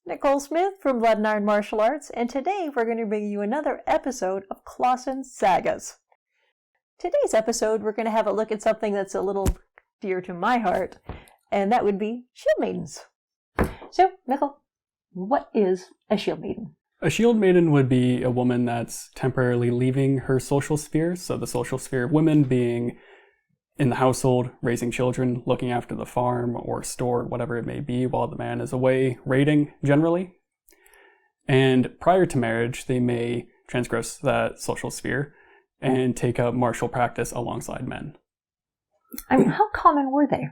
Nicole Smith from Blood and Iron Martial Arts, and today we're going to bring you another episode of Klausen's Sagas. Today's episode, we're going to have a look at something that's a little dear to my heart, and that would be shield maidens. So, Mikkel, what is a shield maiden? A shield maiden would be a woman that's temporarily leaving her social sphere, so the social sphere of women being in the household, raising children, looking after the farm or store, whatever it may be, while the man is away raiding, generally. And prior to marriage, they may transgress that social sphere and take up martial practice alongside men. I mean, how common were they?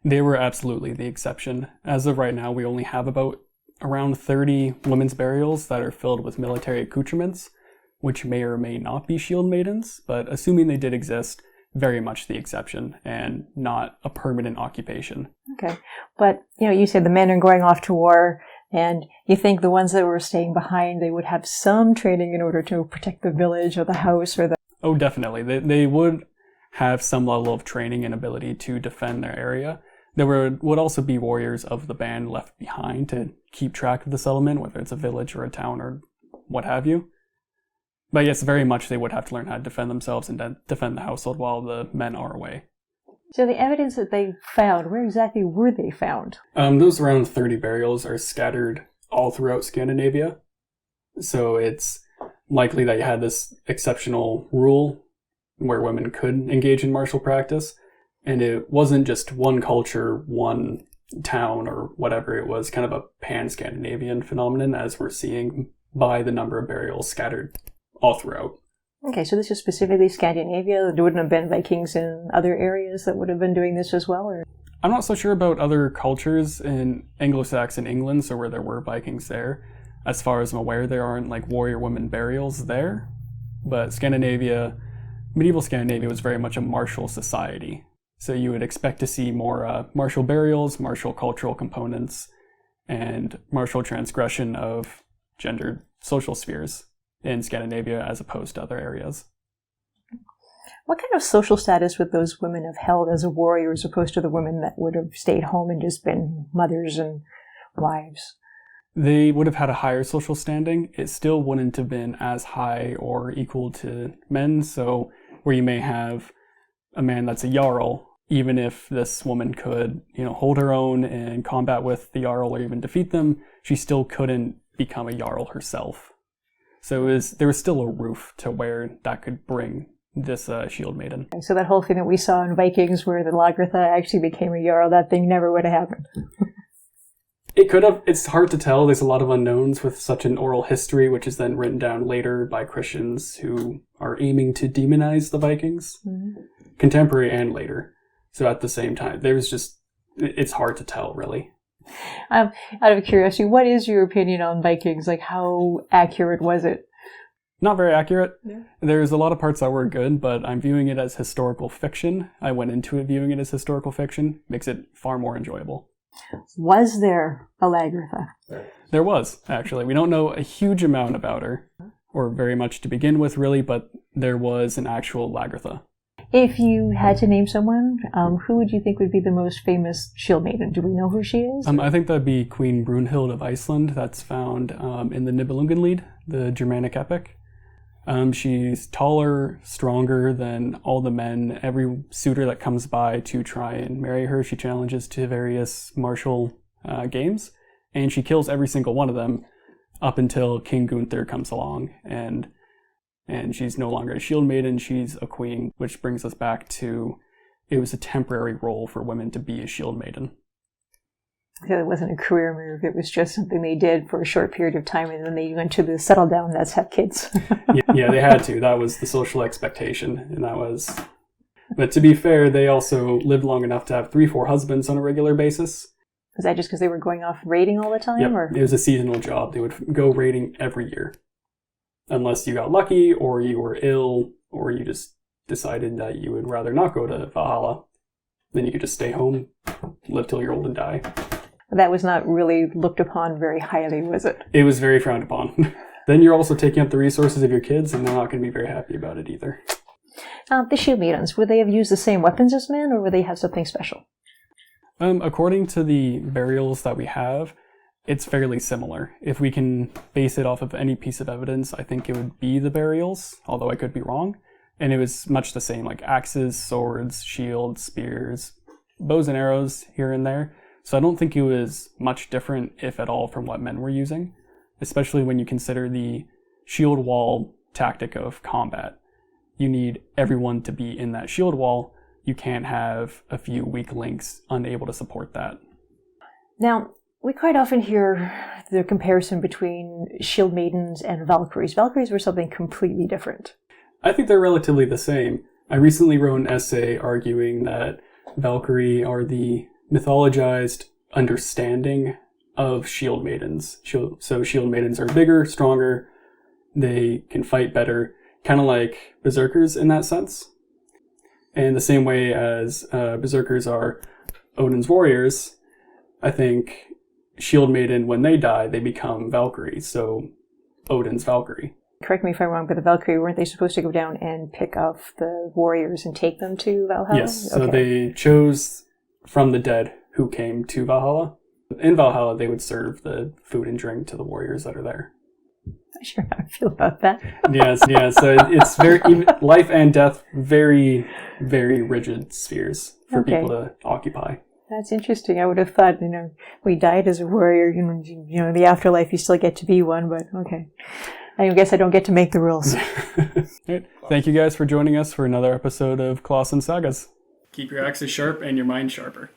They were absolutely the exception. As of right now, we only have about around 30 women's burials that are filled with military accoutrements, which may or may not be shield maidens, but assuming they did exist, very much the exception and not a permanent occupation. Okay. But, you said the men are going off to war, and you think the ones that were staying behind, they would have some training in order to protect the village or the house or the... Oh, definitely. They would have some level of training and ability to defend their area. There would also be warriors of the band left behind to keep track of the settlement, whether it's a village or a town or what have you. But yes, very much they would have to learn how to defend themselves and defend the household while the men are away. So the evidence that they found, where exactly were they found? Those around 30 burials are scattered all throughout Scandinavia. So it's likely that you had this exceptional rule where women could engage in martial practice. And it wasn't just one culture, one town, or whatever. It was kind of a pan-Scandinavian phenomenon, as we're seeing by the number of burials scattered all throughout. Okay, so this is specifically Scandinavia. There wouldn't have been Vikings in other areas that would have been doing this as well? Or? I'm not so sure about other cultures in Anglo-Saxon England, so where there were Vikings there. As far as I'm aware, there aren't warrior women burials there. But medieval Scandinavia was very much a martial society. So you would expect to see more martial burials, martial cultural components, and martial transgression of gendered social spheres in Scandinavia as opposed to other areas. What kind of social status would those women have held as a warrior as opposed to the women that would have stayed home and just been mothers and wives? They would have had a higher social standing. It still wouldn't have been as high or equal to men. So where you may have a man that's a jarl, even if this woman could, hold her own in combat with the jarl or even defeat them, she still couldn't become a jarl herself. So there was still a roof to where that could bring this shield maiden. So that whole thing that we saw in Vikings where the Lagertha actually became a jarl, that thing never would have happened. It could have. It's hard to tell. There's a lot of unknowns with such an oral history, which is then written down later by Christians who are aiming to demonize the Vikings, contemporary and later. So at the same time, it's hard to tell, really. Out of curiosity, what is your opinion on Vikings? How accurate was it? Not very accurate. Yeah. There's a lot of parts that were good, but I'm viewing it as historical fiction. I went into it viewing it as historical fiction. Makes it far more enjoyable. Was there a Lagertha? There was, actually. We don't know a huge amount about her, or very much to begin with, really, but there was an actual Lagertha. If you had to name someone, who would you think would be the most famous shield maiden? Do we know who she is? I think that'd be Queen Brunhild of Iceland. That's found in the Nibelungenlied, the Germanic epic. She's taller, stronger than all the men. Every suitor that comes by to try and marry her, she challenges to various martial games. And she kills every single one of them up until King Gunther comes along. And she's no longer a shield maiden, she's a queen, which brings us back to it was a temporary role for women to be a shield maiden. So it wasn't a career move, it was just something they did for a short period of time, and then they went to the settle down, let's have kids. yeah, they had to. That was the social expectation, and that was... But to be fair, they also lived long enough to have 3-4 husbands on a regular basis. Was that just because they were going off raiding all the time? Yep. Or? It was a seasonal job. They would go raiding every year. Unless you got lucky, or you were ill, or you just decided that you would rather not go to Valhalla. Then you could just stay home, live till you're old and die. That was not really looked upon very highly, was it? It was very frowned upon. Then you're also taking up the resources of your kids, and they're not going to be very happy about it either. The shield maidens, would they have used the same weapons as men, or would they have something special? According to the burials that we have, it's fairly similar. If we can base it off of any piece of evidence, I think it would be the burials, although I could be wrong. And it was much the same, like axes, swords, shields, spears, bows and arrows here and there. So I don't think it was much different, if at all, from what men were using, especially when you consider the shield wall tactic of combat. You need everyone to be in that shield wall. You can't have a few weak links unable to support that. Now, we quite often hear the comparison between shield maidens and Valkyries. Valkyries were something completely different. I think they're relatively the same. I recently wrote an essay arguing that Valkyrie are the mythologized understanding of shield maidens. So shield maidens are bigger, stronger, they can fight better, kind of like berserkers in that sense. And the same way as berserkers are Odin's warriors, I think shield maiden, when they die, they become Valkyrie, so Odin's Valkyrie. Correct me if I'm wrong, but the Valkyrie, weren't they supposed to go down and pick up the warriors and take them to Valhalla? Yes, so they chose from the dead who came to Valhalla. In Valhalla, they would serve the food and drink to the warriors that are there. Not sure how I feel about that. Yes, so it's very, life and death, very, very rigid spheres for people to occupy. That's interesting. I would have thought, we died as a warrior, in the afterlife you still get to be one, but okay. I guess I don't get to make the rules. Right. Thank you guys for joining us for another episode of Klausen Sagas. Keep your axes sharp and your mind sharper.